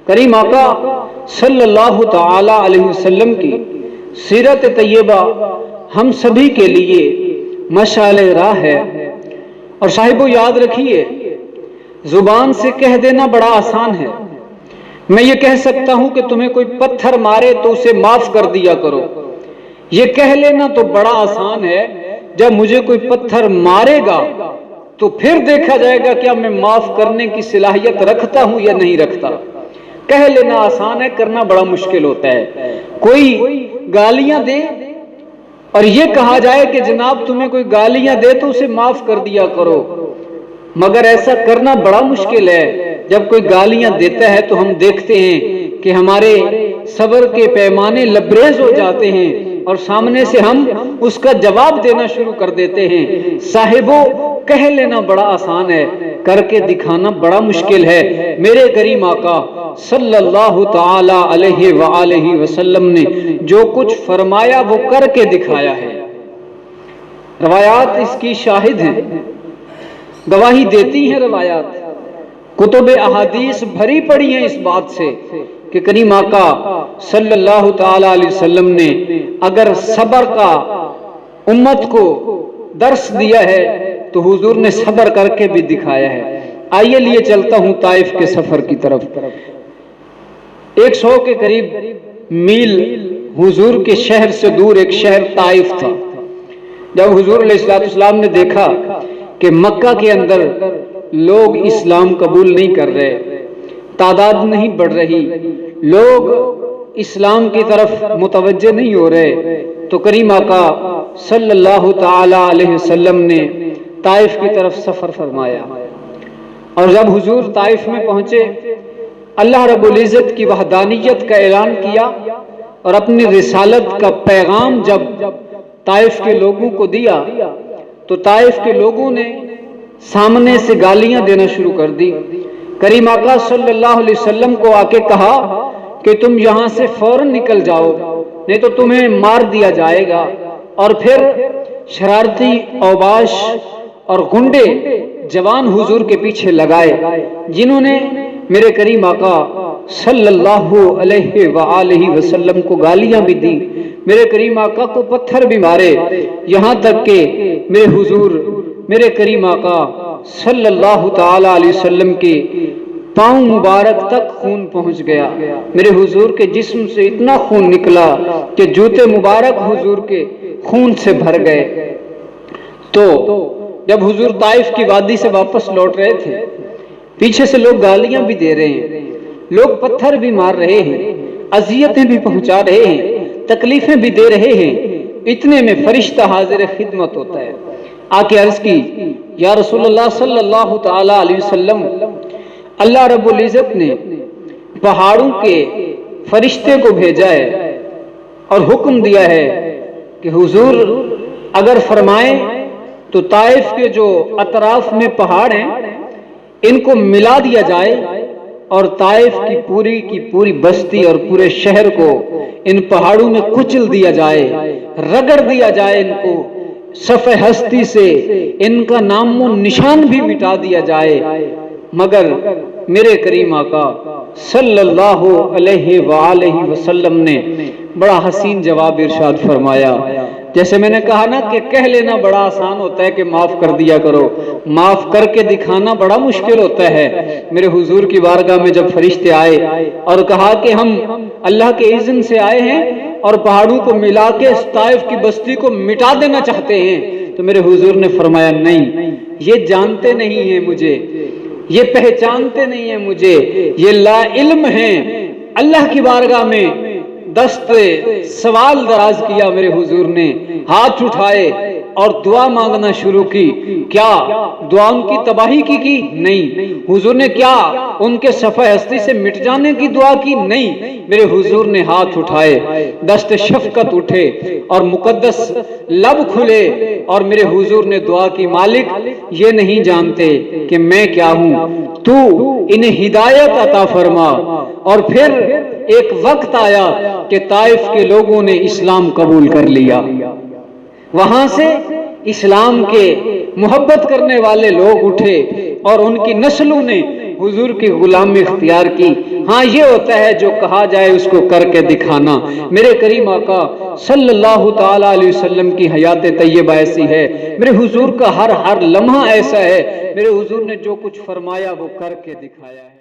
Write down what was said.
کریم آقا صلی اللہ تعالی علیہ وسلم کی سیرت طیبہ ہم سبھی کے لیے مشعل راہ ہے۔ اور صاحبو یاد رکھیے، زبان سے کہہ دینا بڑا آسان ہے۔ میں یہ کہہ سکتا ہوں کہ تمہیں کوئی پتھر مارے تو اسے معاف کر دیا کرو، یہ کہہ لینا تو بڑا آسان ہے۔ جب مجھے کوئی پتھر مارے گا تو پھر دیکھا جائے گا کیا میں معاف کرنے کی صلاحیت رکھتا ہوں یا نہیں رکھتا۔ کہہ لینا آسان ہے، کرنا بڑا مشکل ہوتا ہے۔ کوئی گالیاں دے اور یہ کہا جائے کہ جناب تمہیں کوئی گالیاں دے تو اسے معاف کر دیا کرو، مگر ایسا کرنا بڑا مشکل ہے۔ جب کوئی گالیاں دیتا ہے تو ہم دیکھتے ہیں کہ ہمارے صبر کے پیمانے لبریز ہو جاتے ہیں اور سامنے سے ہم اس کا جواب دینا شروع کر دیتے ہیں۔ صاحبو کہہ لینا بڑا آسان ہے، کر کے دکھانا بڑا مشکل ہے۔ میرے کریم آقا صلی اللہ تعالی علیہ وآلہ وسلم نے جو کچھ فرمایا وہ کر کے دکھایا ہے۔ روایات اس کی شاہد ہیں، گواہی دیتی ہیں روایات، کتب احادیث بھری پڑی ہیں اس بات سے کہ کریم آقا صلی اللہ تعالی علیہ وسلم نے اگر صبر کا امت کو درس دیا ہے تو حضور نے صبر کر کے بھی دکھایا ہے۔ آئیے لیے چلتا ہوں طائف کے سفر کی طرف۔ 100 کے قریب میل حضور کے شہر سے دور ایک شہر طائف تھا۔ جب حضور علیہ السلام نے دیکھا کہ مکہ کے اندر لوگ اسلام قبول نہیں کر رہے، تعداد نہیں بڑھ رہی، لوگ اسلام کی طرف متوجہ نہیں ہو رہے، تو کریم آقا صلی اللہ تعالی علیہ وسلم نے طائف کی طرف سفر فرمایا۔ اور جب حضور طائف میں پہنچے، اللہ رب العزت کی وحدانیت کا اعلان کیا اور اپنی رسالت کا پیغام جب طائف کے لوگوں کو دیا تو طائف کے لوگوں نے سامنے سے گالیاں دینا شروع کر دی۔ کریم آقا صلی اللہ علیہ وسلم کو آ کے کہا کہ تم یہاں سے فوراً نکل جاؤ نہیں تو تمہیں مار دیا جائے گا۔ اور پھر شرارتی اوباش اور گنڈے جوان حضور کے پیچھے لگائے، جنہوں نے میرے کریم آقا صلی اللہ علیہ وآلہ وسلم کو گالیاں بھی دی، میرے کریم آقا کو پتھر بھی مارے، یہاں تک کہ میرے حضور میرے کریم آقا صلی اللہ تعالی علیہ وسلم کے پاؤں مبارک تک خون پہنچ گیا۔ میرے حضور کے جسم سے اتنا خون نکلا کہ جوتے مبارک حضور کے خون سے بھر گئے۔ تو جب حضور طائف کی وادی سے واپس لوٹ رہے تھے، پیچھے سے لوگ گالیاں بھی دے رہے ہیں، لوگ پتھر بھی مار رہے ہیں، اذیتیں بھی پہنچا رہے ہیں، تکلیفیں بھی دے رہے ہیں۔ اتنے میں فرشتہ حاضر خدمت ہوتا ہے، آ کے عرض کی یا رسول اللہ صلی اللہ تعالی علیہ وسلم، اللہ رب العزت نے پہاڑوں کے فرشتے کو بھیجا ہے اور حکم دیا ہے کہ حضور اگر فرمائیں تو طائف کے جو اطراف میں پہاڑ ہیں ان کو ملا دیا جائے اور طائف کی پوری بستی اور پورے شہر کو ان پہاڑوں میں کچل دیا جائے، رگڑ دیا جائے، ان کو صفحہ ہستی سے ان کا نام و نشان بھی مٹا دیا جائے۔ مگر میرے کریم آقا صلی اللہ علیہ وآلہ وسلم نے بڑا حسین جواب ارشاد فرمایا۔ جیسے میں نے کہا نا کہ کہہ لینا بڑا آسان ہوتا ہے کہ معاف کر دیا کرو، معاف کر کے دکھانا بڑا مشکل ہوتا ہے۔ میرے حضور کی بارگاہ میں جب فرشتے آئے اور کہا کہ ہم اللہ کے اذن سے آئے ہیں اور پہاڑوں کو ملا کے طائف کی بستی کو مٹا دینا چاہتے ہیں، تو میرے حضور نے فرمایا نہیں، یہ جانتے نہیں ہیں مجھے، یہ پہچانتے نہیں ہیں مجھے، یہ لا علم ہیں۔ اللہ کی بارگاہ میں دست سوال دراز کیا میرے حضور نے، ہاتھ اٹھائے اور دعا مانگنا شروع کی۔ کیا دعا ان کی تباہی کی؟ نہیں۔ حضور نے کیا ان کے صفحہ ہستی سے مٹ جانے کی دعا کی؟ نہیں۔ میرے حضور نے ہاتھ اٹھائے، دست شفقت اٹھے اور مقدس لب کھلے اور میرے حضور نے دعا کی، مالک یہ نہیں جانتے کہ میں کیا ہوں، تو انہیں ہدایت عطا فرما۔ اور پھر ایک وقت آیا کہ طائف کے لوگوں نے اسلام قبول کر لیا، وہاں سے اسلام کے محبت کرنے والے لوگ اٹھے اور ان کی نسلوں نے حضور کی غلامی اختیار کی۔ ہاں یہ ہوتا ہے جو کہا جائے اس کو کر کے دکھانا۔ میرے کریم آقا صلی اللہ تعالی علیہ وسلم کی حیات طیبہ ایسی ہے، میرے حضور کا ہر لمحہ ایسا ہے، میرے حضور نے جو کچھ فرمایا وہ کر کے دکھایا ہے۔